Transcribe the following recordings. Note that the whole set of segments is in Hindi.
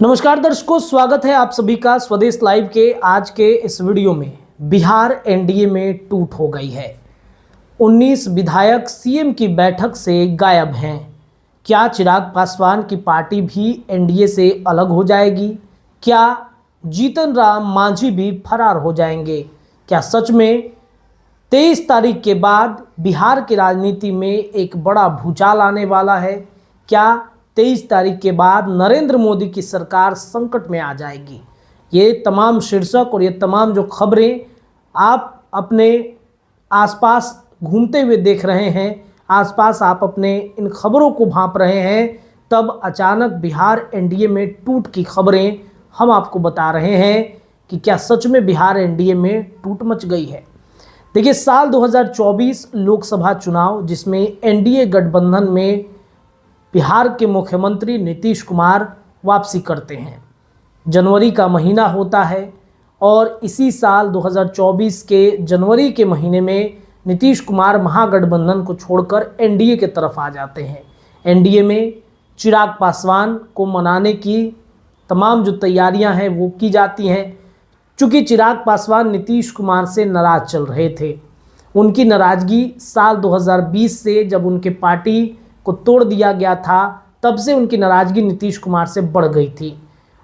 नमस्कार दर्शकों, स्वागत है आप सभी का स्वदेश लाइव के आज के इस वीडियो में। बिहार एनडीए में टूट हो गई है। 19 विधायक सीएम की बैठक से गायब हैं। क्या चिराग पासवान की पार्टी भी एनडीए से अलग हो जाएगी? क्या जीतन राम मांझी भी फरार हो जाएंगे? क्या सच में 23 तारीख के बाद बिहार की राजनीति में एक बड़ा भूचाल आने वाला है? क्या 23 तारीख के बाद नरेंद्र मोदी की सरकार संकट में आ जाएगी? ये तमाम शीर्षक और ये तमाम जो खबरें आप अपने आसपास घूमते हुए देख रहे हैं, आसपास आप अपने इन खबरों को भांप रहे हैं, तब अचानक बिहार एनडीए में टूट की खबरें हम आपको बता रहे हैं कि क्या सच में बिहार एनडीए में टूट मच गई है। देखिए, साल 2024 लोकसभा चुनाव, जिसमें एनडीए गठबंधन में बिहार के मुख्यमंत्री नीतीश कुमार वापसी करते हैं। जनवरी का महीना होता है और इसी साल 2024 के जनवरी के महीने में नीतीश कुमार महागठबंधन को छोड़कर एनडीए के तरफ आ जाते हैं। एनडीए में चिराग पासवान को मनाने की तमाम जो तैयारियां हैं वो की जाती हैं। चूँकि चिराग पासवान नीतीश कुमार से नाराज चल रहे थे, उनकी नाराज़गी साल 2020 से जब उनके पार्टी को तोड़ दिया गया था, तब से उनकी नाराज़गी नीतीश कुमार से बढ़ गई थी।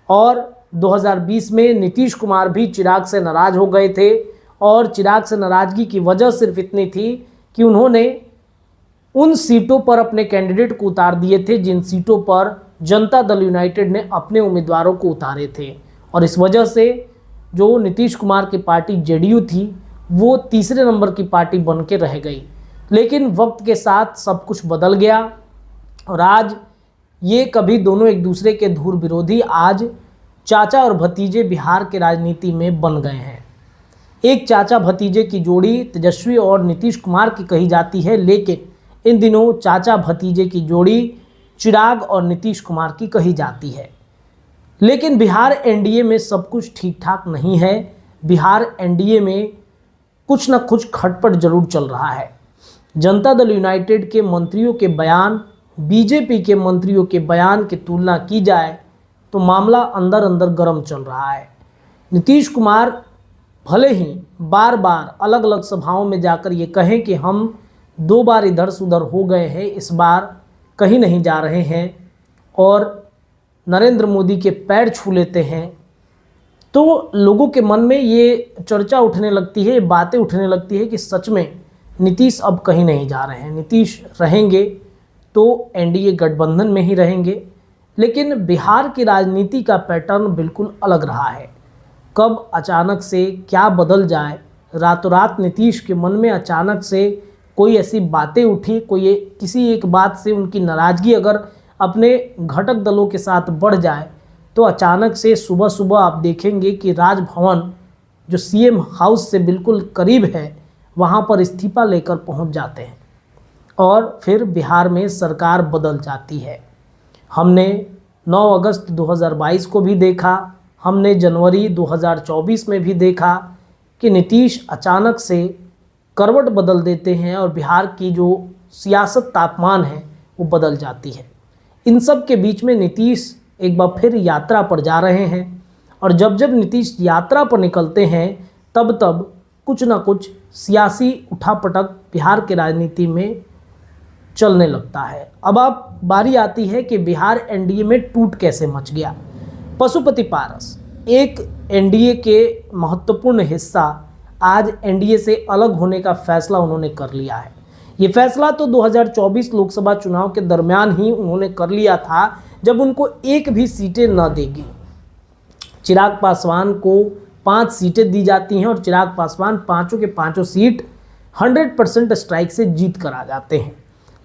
और 2020 में नीतीश कुमार भी चिराग से नाराज़ हो गए थे और चिराग से नाराज़गी की वजह सिर्फ इतनी थी कि उन्होंने उन सीटों पर अपने कैंडिडेट को उतार दिए थे जिन सीटों पर जनता दल यूनाइटेड ने अपने उम्मीदवारों को उतारे थे। और इस वजह से जो नीतीश कुमार की पार्टी जेडीयू थी वो तीसरे नंबर की पार्टी बन के रह गई। लेकिन वक्त के साथ सब कुछ बदल गया और आज ये कभी दोनों एक दूसरे के धुर विरोधी आज चाचा और भतीजे बिहार के राजनीति में बन गए हैं। एक चाचा भतीजे की जोड़ी तेजस्वी और नीतीश कुमार की कही जाती है, लेकिन इन दिनों चाचा भतीजे की जोड़ी चिराग और नीतीश कुमार की कही जाती है। लेकिन बिहार एनडीए में सब कुछ ठीक ठाक नहीं है। बिहार एनडीए में कुछ न कुछ खटपट जरूर चल रहा है। जनता दल यूनाइटेड के मंत्रियों के बयान, बीजेपी के मंत्रियों के बयान की तुलना की जाए तो मामला अंदर अंदर गर्म चल रहा है। नीतीश कुमार भले ही बार बार अलग अलग सभाओं में जाकर ये कहें कि हम 2 बार इधर से उधर हो गए हैं, इस बार कहीं नहीं जा रहे हैं और नरेंद्र मोदी के पैर छू लेते हैं, तो लोगों के मन में ये चर्चा उठने लगती है, बातें उठने लगती है कि सच में नीतीश अब कहीं नहीं जा रहे हैं। नीतीश रहेंगे तो एनडीए गठबंधन में ही रहेंगे। लेकिन बिहार की राजनीति का पैटर्न बिल्कुल अलग रहा है। कब अचानक से क्या बदल जाए, रातों रात नीतीश के मन में अचानक से कोई ऐसी बातें उठी, कोई किसी एक बात से उनकी नाराज़गी अगर अपने घटक दलों के साथ बढ़ जाए तो अचानक से सुबह सुबह आप देखेंगे कि राजभवन जो सीएम हाउस से बिल्कुल करीब है वहाँ पर इस्तीफा लेकर पहुँच जाते हैं और फिर बिहार में सरकार बदल जाती है। हमने 9 अगस्त 2022 को भी देखा, हमने जनवरी 2024 में भी देखा कि नीतीश अचानक से करवट बदल देते हैं और बिहार की जो सियासत तापमान है वो बदल जाती है। इन सब के बीच में नीतीश एक बार फिर यात्रा पर जा रहे हैं और जब जब नीतीश यात्रा पर निकलते हैं तब तब कुछ ना कुछ सियासी उठापटक बिहार के राजनीति में चलने लगता है। अब आप बारी आती है कि बिहार एनडीए में टूट कैसे मच गया। पशुपति पारस एक एनडीए के महत्वपूर्ण हिस्सा आज एनडीए से अलग होने का फैसला उन्होंने कर लिया है। ये फैसला तो 2024 लोकसभा चुनाव के दरमियान ही उन्होंने कर लिया था, जब उनको एक भी सीटें न देगी। चिराग पासवान को 5 सीटें दी जाती हैं और चिराग पासवान पाँचों के पाँचों सीट 100% स्ट्राइक से जीत कर आ जाते हैं।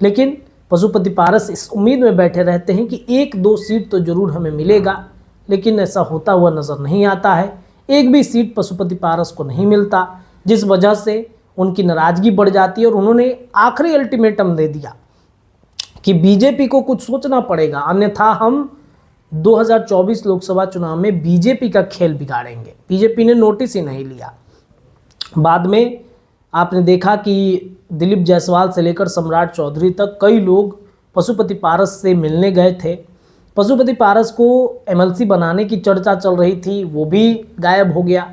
लेकिन पशुपति पारस इस उम्मीद में बैठे रहते हैं कि 1-2 सीट तो ज़रूर हमें मिलेगा, लेकिन ऐसा होता हुआ नज़र नहीं आता है। एक भी सीट पशुपति पारस को नहीं मिलता, जिस वजह से उनकी नाराज़गी बढ़ जाती है और उन्होंने आखिरी अल्टीमेटम दे दिया कि बीजेपी को कुछ सोचना पड़ेगा, अन्यथा हम 2024 लोकसभा चुनाव में बीजेपी का खेल बिगाड़ेंगे। बीजेपी ने नोटिस ही नहीं लिया। बाद में आपने देखा कि दिलीप जायसवाल से लेकर सम्राट चौधरी तक कई लोग पशुपति पारस से मिलने गए थे पशुपति पारस को एमएलसी बनाने की चर्चा चल रही थी, वो भी गायब हो गया।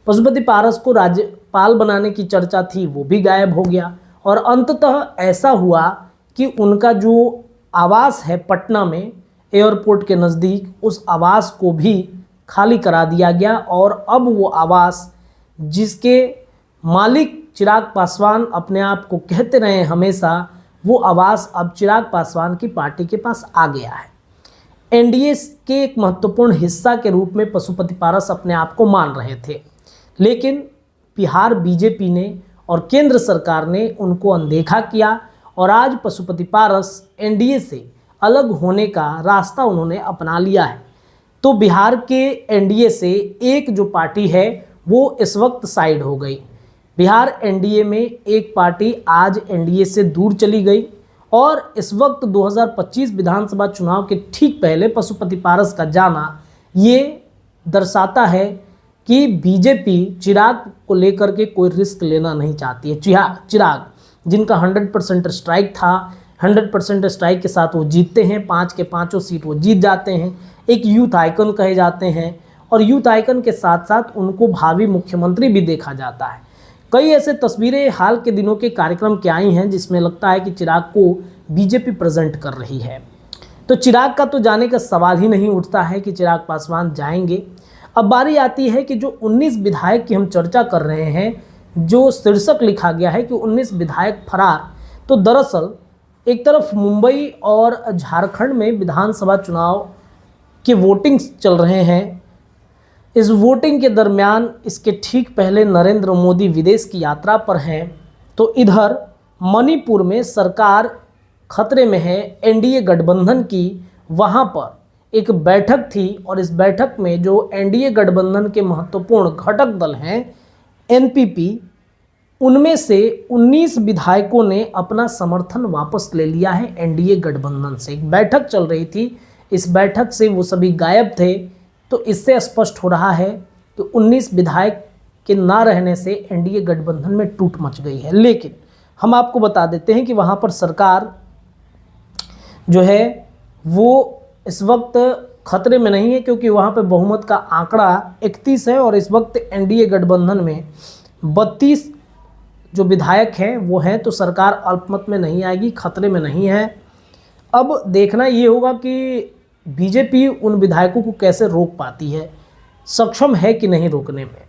पशुपति पारस को राज्यपाल बनाने की चर्चा थी, वो भी गायब हो गया। और अंततः ऐसा हुआ कि उनका जो आवास है पटना में एयरपोर्ट के नज़दीक, उस आवास को भी खाली करा दिया गया। और अब वो आवास, जिसके मालिक चिराग पासवान अपने आप को कहते रहे हमेशा, वो आवास अब चिराग पासवान की पार्टी के पास आ गया है। एनडीए के एक महत्वपूर्ण हिस्सा के रूप में पशुपति पारस अपने आप को मान रहे थे, लेकिन बिहार बीजेपी ने और केंद्र सरकार ने उनको अनदेखा किया और आज पशुपति पारस एनडीए से अलग होने का रास्ता उन्होंने अपना लिया है। तो बिहार के एनडीए से एक जो पार्टी है वो इस वक्त साइड हो गई। बिहार एनडीए में एक पार्टी आज एनडीए से दूर चली गई और इस वक्त 2025 विधानसभा चुनाव के ठीक पहले पशुपति पारस का जाना ये दर्शाता है कि बीजेपी चिराग को लेकर के कोई रिस्क लेना नहीं चाहती है। चिराग जिनका 100% स्ट्राइक था, 100% स्ट्राइक के साथ वो जीतते हैं, 5 के 5 सीट वो जीत जाते हैं, एक यूथ आइकन कहे जाते हैं और यूथ आइकन के साथ साथ उनको भावी मुख्यमंत्री भी देखा जाता है। कई ऐसे तस्वीरें हाल के दिनों के कार्यक्रम की आई हैं जिसमें लगता है कि चिराग को बीजेपी प्रेजेंट कर रही है। तो चिराग का तो जाने का सवाल ही नहीं उठता है कि चिराग पासवान जाएंगे। अब बारी आती है कि जो 19 विधायक की हम चर्चा कर रहे हैं, जो शीर्षक लिखा गया है कि 19 विधायक फरार, तो दरअसल एक तरफ मुंबई और झारखंड में विधानसभा चुनाव के वोटिंग चल रहे हैं। इस वोटिंग के दरमियान इसके ठीक पहले नरेंद्र मोदी विदेश की यात्रा पर हैं, तो इधर मणिपुर में सरकार खतरे में है। एनडीए गठबंधन की वहाँ पर एक बैठक थी और इस बैठक में जो एनडीए गठबंधन के महत्वपूर्ण घटक दल हैं एनपीपी, उनमें से 19 विधायकों ने अपना समर्थन वापस ले लिया है एनडीए गठबंधन से। एक बैठक चल रही थी, इस बैठक से वो सभी गायब थे। तो इससे स्पष्ट हो रहा है कि 19 विधायक के ना रहने से एनडीए गठबंधन में टूट मच गई है। लेकिन हम आपको बता देते हैं कि वहाँ पर सरकार जो है वो इस वक्त खतरे में नहीं है, क्योंकि वहाँ पर बहुमत का आंकड़ा 31 है और इस वक्त एनडीए गठबंधन में 32 जो विधायक हैं वो हैं। तो सरकार अल्पमत में नहीं आएगी, खतरे में नहीं है। अब देखना ये होगा कि बीजेपी उन विधायकों को कैसे रोक पाती है, सक्षम है कि नहीं रोकने में।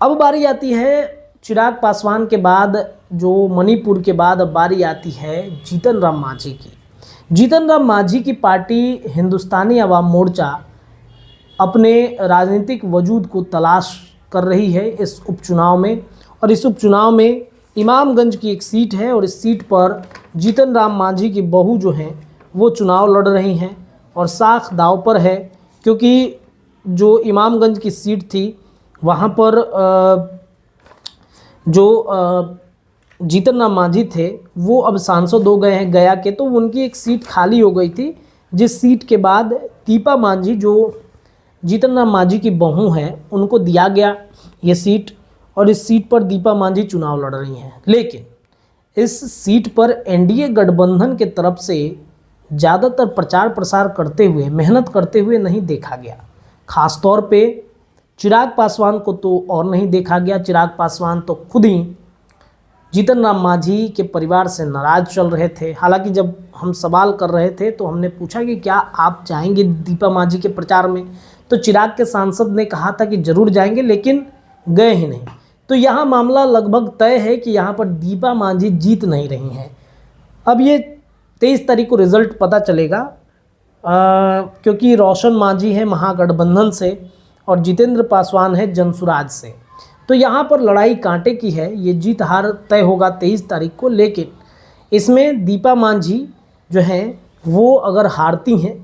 अब बारी आती है चिराग पासवान के बाद, जो मणिपुर के बाद अब बारी आती है जीतन राम मांझी की। जीतन राम मांझी की पार्टी हिंदुस्तानी अवाम मोर्चा अपने राजनीतिक वजूद को तलाश कर रही है इस उपचुनाव में। और इस उपचुनाव में इमामगंज की एक सीट है और इस सीट पर जीतन राम मांझी की बहू जो हैं वो चुनाव लड़ रही हैं और साख दाव पर है, क्योंकि जो इमामगंज की सीट थी वहाँ पर जो जीतन राम मांझी थे वो अब सांसद हो गए हैं गया के, तो उनकी एक सीट खाली हो गई थी, जिस सीट के बाद दीपा मांझी जो जीतन राम मांझी की बहू हैं उनको दिया गया ये सीट और इस सीट पर दीपा मांझी चुनाव लड़ रही हैं। लेकिन इस सीट पर एनडीए गठबंधन के तरफ से ज़्यादातर प्रचार प्रसार करते हुए, मेहनत करते हुए नहीं देखा गया। ख़ास तौर पे चिराग पासवान को तो और नहीं देखा गया। चिराग पासवान तो खुद ही जीतन राम मांझी के परिवार से नाराज़ चल रहे थे। हालांकि जब हम सवाल कर रहे थे तो हमने पूछा कि क्या आप जाएंगे दीपा मांझी के प्रचार में, तो चिराग के सांसद ने कहा था कि ज़रूर जाएंगे, लेकिन गए ही नहीं। तो यहाँ मामला लगभग तय है कि यहाँ पर दीपा मांझी जीत नहीं रही हैं। अब ये 23 तारीख को रिज़ल्ट पता चलेगा, क्योंकि रोशन मांझी है महागठबंधन से और जितेंद्र पासवान है जनसुराज से। तो यहाँ पर लड़ाई कांटे की है, ये जीत हार तय होगा 23 तारीख को। लेकिन इसमें दीपा मांझी जो हैं वो अगर हारती हैं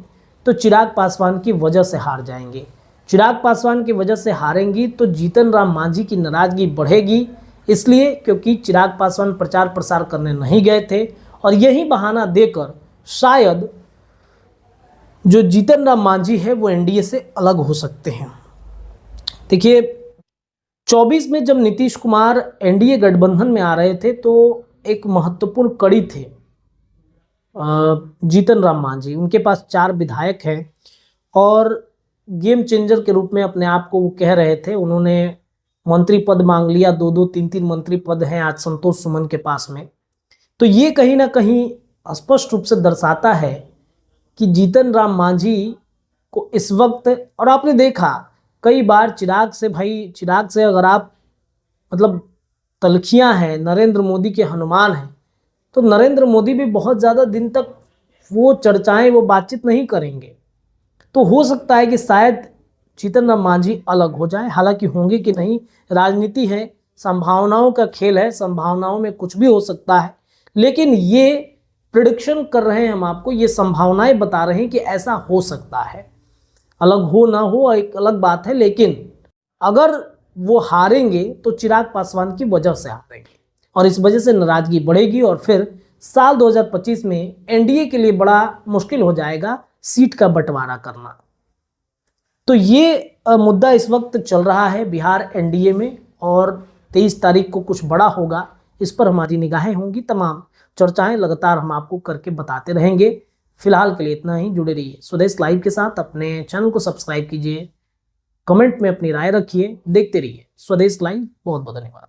तो चिराग पासवान की वजह से हार जाएंगे। चिराग पासवान की वजह से हारेंगी तो जीतन राम मांझी की नाराज़गी बढ़ेगी, इसलिए क्योंकि चिराग पासवान प्रचार प्रसार करने नहीं गए थे और यही बहाना देकर शायद जो जीतन राम मांझी है वो एनडीए से अलग हो सकते हैं। देखिए 24 में जब नीतीश कुमार एनडीए गठबंधन में आ रहे थे तो एक महत्वपूर्ण कड़ी थे जीतन राम मांझी, उनके पास 4 विधायक हैं और गेम चेंजर के रूप में अपने आप को वो कह रहे थे। उन्होंने मंत्री पद मांग लिया, 2-2 3-3 मंत्री पद हैं आज संतोष सुमन के पास में। तो ये कहीं ना कहीं स्पष्ट रूप से दर्शाता है कि जीतन राम मांझी को इस वक्त, और आपने देखा कई बार चिराग से अगर आप मतलब तलखियां हैं, नरेंद्र मोदी के हनुमान हैं, तो नरेंद्र मोदी भी बहुत ज़्यादा दिन तक वो चर्चाएं, वो बातचीत नहीं करेंगे। तो हो सकता है कि शायद जीतन राम मांझी अलग हो जाए, हालांकि होंगे कि नहीं, राजनीति है, संभावनाओं का खेल है, संभावनाओं में कुछ भी हो सकता है। लेकिन ये प्रिडिक्शन कर रहे हैं हम आपको, ये संभावनाएं बता रहे हैं कि ऐसा हो सकता है। अलग हो ना हो एक अलग बात है, लेकिन अगर वो हारेंगे तो चिराग पासवान की वजह से हारेंगे और इस वजह से नाराजगी बढ़ेगी और फिर साल 2025 में एनडीए के लिए बड़ा मुश्किल हो जाएगा सीट का बंटवारा करना। तो ये मुद्दा इस वक्त चल रहा है बिहार एनडीए में और 23 तारीख को कुछ बड़ा होगा, इस पर हमारी निगाहें होंगी। तमाम चर्चाएं लगातार हम आपको करके बताते रहेंगे। फिलहाल के लिए इतना ही। जुड़े रहिए स्वदेश लाइव के साथ, अपने चैनल को सब्सक्राइब कीजिए, कमेंट में अपनी राय रखिए, देखते रहिए स्वदेश लाइव। बहुत बहुत धन्यवाद।